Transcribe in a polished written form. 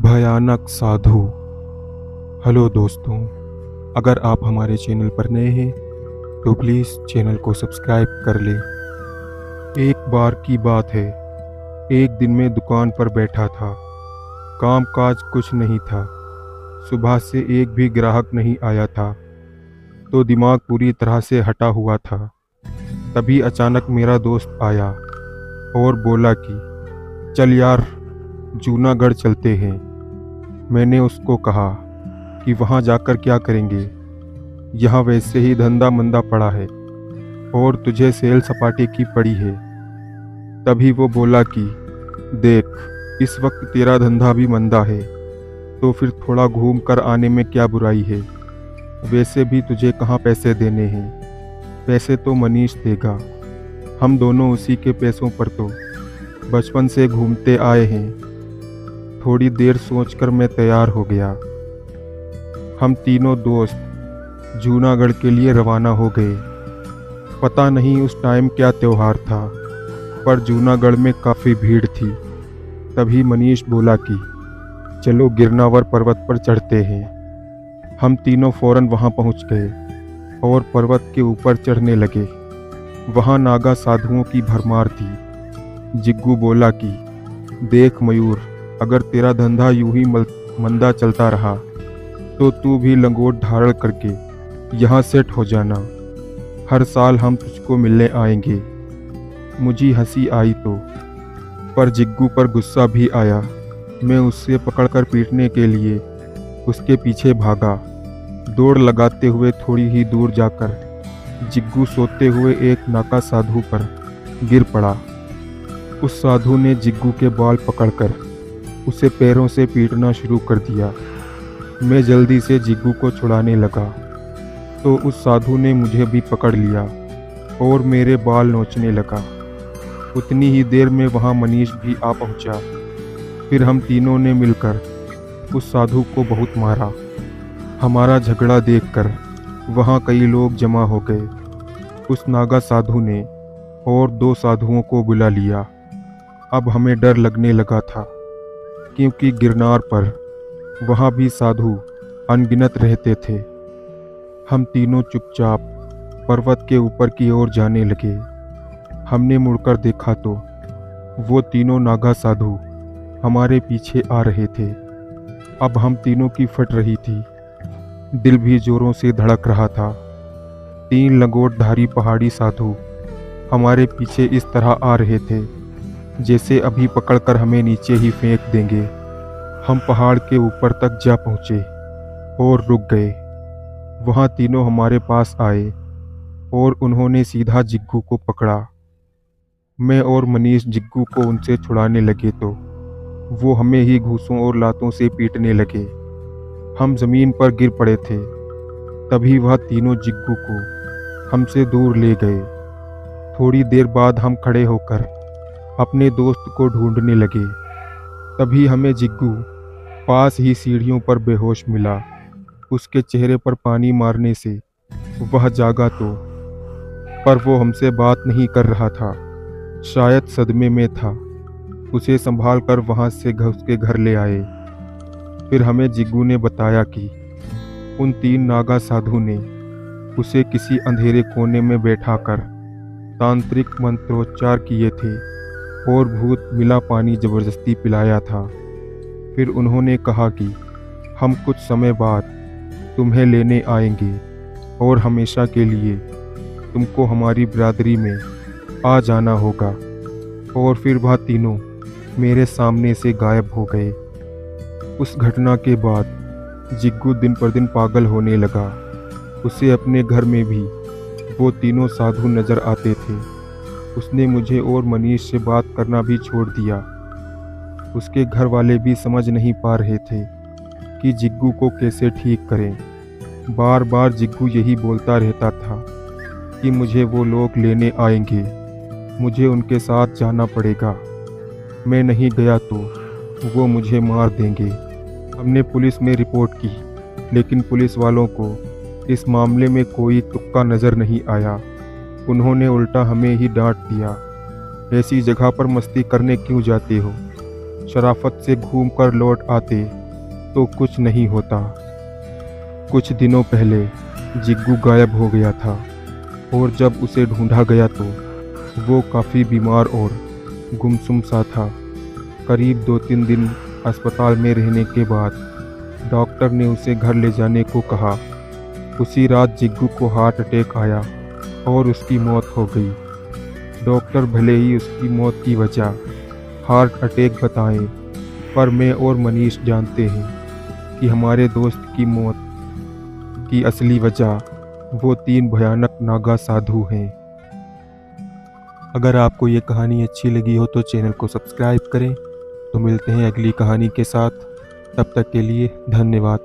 भयानक साधु। हेलो दोस्तों, अगर आप हमारे चैनल पर नए हैं तो प्लीज़ चैनल को सब्सक्राइब कर लें। एक बार की बात है, एक दिन मैं दुकान पर बैठा था। काम काज कुछ नहीं था। सुबह से एक भी ग्राहक नहीं आया था, तो दिमाग पूरी तरह से हटा हुआ था। तभी अचानक मेरा दोस्त आया और बोला कि चल यार, जूनागढ़ चलते हैं। मैंने उसको कहा कि वहाँ जाकर क्या करेंगे, यहाँ वैसे ही धंधा मंदा पड़ा है और तुझे सेल सपाटे की पड़ी है। तभी वो बोला कि देख, इस वक्त तेरा धंधा भी मंदा है, तो फिर थोड़ा घूम कर आने में क्या बुराई है। वैसे भी तुझे कहाँ पैसे देने हैं, पैसे तो मनीष देगा। हम दोनों उसी के पैसों पर तो बचपन से घूमते आए हैं। थोड़ी देर सोचकर मैं तैयार हो गया। हम तीनों दोस्त जूनागढ़ के लिए रवाना हो गए। पता नहीं उस टाइम क्या त्योहार था, पर जूनागढ़ में काफ़ी भीड़ थी। तभी मनीष बोला कि चलो गिरनावर पर्वत पर चढ़ते हैं। हम तीनों फौरन वहां पहुंच गए और पर्वत के ऊपर चढ़ने लगे। वहां नागा साधुओं की भरमार थी। जिग्गू बोला कि देख मयूर, अगर तेरा धंधा यूं ही मंदा चलता रहा तो तू भी लंगोट धारण करके यहाँ सेट हो जाना। हर साल हम तुझको मिलने आएंगे। मुझे हंसी आई तो, पर जिग्गू पर गुस्सा भी आया। मैं उससे पकड़कर पीटने के लिए उसके पीछे भागा। दौड़ लगाते हुए थोड़ी ही दूर जाकर जिग्गू सोते हुए एक नाका साधु पर गिर पड़ा। उस साधु ने जिग्गू के बाल पकड़कर उसे पैरों से पीटना शुरू कर दिया। मैं जल्दी से जिग्गू को छुड़ाने लगा तो उस साधु ने मुझे भी पकड़ लिया और मेरे बाल नोचने लगा। उतनी ही देर में वहाँ मनीष भी आ पहुँचा। फिर हम तीनों ने मिलकर उस साधु को बहुत मारा। हमारा झगड़ा देखकर वहाँ कई लोग जमा हो गए। उस नागा साधु ने और 2 साधुओं को बुला लिया। अब हमें डर लगने लगा था, क्योंकि गिरनार पर वहाँ भी साधु अनगिनत रहते थे। हम तीनों चुपचाप पर्वत के ऊपर की ओर जाने लगे। हमने मुड़कर देखा तो वो तीनों नागा साधु हमारे पीछे आ रहे थे। अब हम तीनों की फट रही थी। दिल भी जोरों से धड़क रहा था। 3 लंगोटधारी पहाड़ी साधु हमारे पीछे इस तरह आ रहे थे जैसे अभी पकड़कर हमें नीचे ही फेंक देंगे। हम पहाड़ के ऊपर तक जा पहुँचे और रुक गए। वहाँ तीनों हमारे पास आए और उन्होंने सीधा जिग्गू को पकड़ा। मैं और मनीष जिग्गू को उनसे छुड़ाने लगे तो वो हमें ही घूंसों और लातों से पीटने लगे। हम जमीन पर गिर पड़े थे। तभी वह तीनों जिग्गू को हमसे दूर ले गए। थोड़ी देर बाद हम खड़े होकर अपने दोस्त को ढूंढने लगे। तभी हमें जिग्गू पास ही सीढ़ियों पर बेहोश मिला। उसके चेहरे पर पानी मारने से वह जागा तो, पर वो हमसे बात नहीं कर रहा था। शायद सदमे में था। उसे संभाल कर वहाँ से उसके घर ले आए। फिर हमें जिग्गू ने बताया कि उन 3 नागा साधु ने उसे किसी अंधेरे कोने में बैठाकर तांत्रिक मंत्रोच्चार किए थे और भूत मिला पानी जबरदस्ती पिलाया था। फिर उन्होंने कहा कि हम कुछ समय बाद तुम्हें लेने आएंगे और हमेशा के लिए तुमको हमारी बिरादरी में आ जाना होगा। और फिर वह तीनों मेरे सामने से गायब हो गए। उस घटना के बाद जिग्गू दिन पर दिन पागल होने लगा। उसे अपने घर में भी वो तीनों साधु नजर आते थे। उसने मुझे और मनीष से बात करना भी छोड़ दिया। उसके घर वाले भी समझ नहीं पा रहे थे कि जिग्गू को कैसे ठीक करें। बार बार जिग्गू यही बोलता रहता था कि मुझे वो लोग लेने आएंगे, मुझे उनके साथ जाना पड़ेगा। मैं नहीं गया तो वो मुझे मार देंगे। हमने पुलिस में रिपोर्ट की, लेकिन पुलिस वालों को इस मामले में कोई तुक्का नज़र नहीं आया। उन्होंने उल्टा हमें ही डांट दिया, ऐसी जगह पर मस्ती करने क्यों जाते हो? शराफत से घूम कर लौट आते तो कुछ नहीं होता। कुछ दिनों पहले जिग्गू गायब हो गया था और जब उसे ढूंढा गया तो वो काफ़ी बीमार और गुमसुम सा था। करीब 2-3 दिन अस्पताल में रहने के बाद डॉक्टर ने उसे घर ले जाने को कहा। उसी रात जिग्गू को हार्ट अटैक आया और उसकी मौत हो गई। डॉक्टर भले ही उसकी मौत की वजह हार्ट अटैक बताएं, पर मैं और मनीष जानते हैं कि हमारे दोस्त की मौत की असली वजह वो 3 भयानक नागा साधु हैं। अगर आपको ये कहानी अच्छी लगी हो तो चैनल को सब्सक्राइब करें। तो मिलते हैं अगली कहानी के साथ, तब तक के लिए धन्यवाद।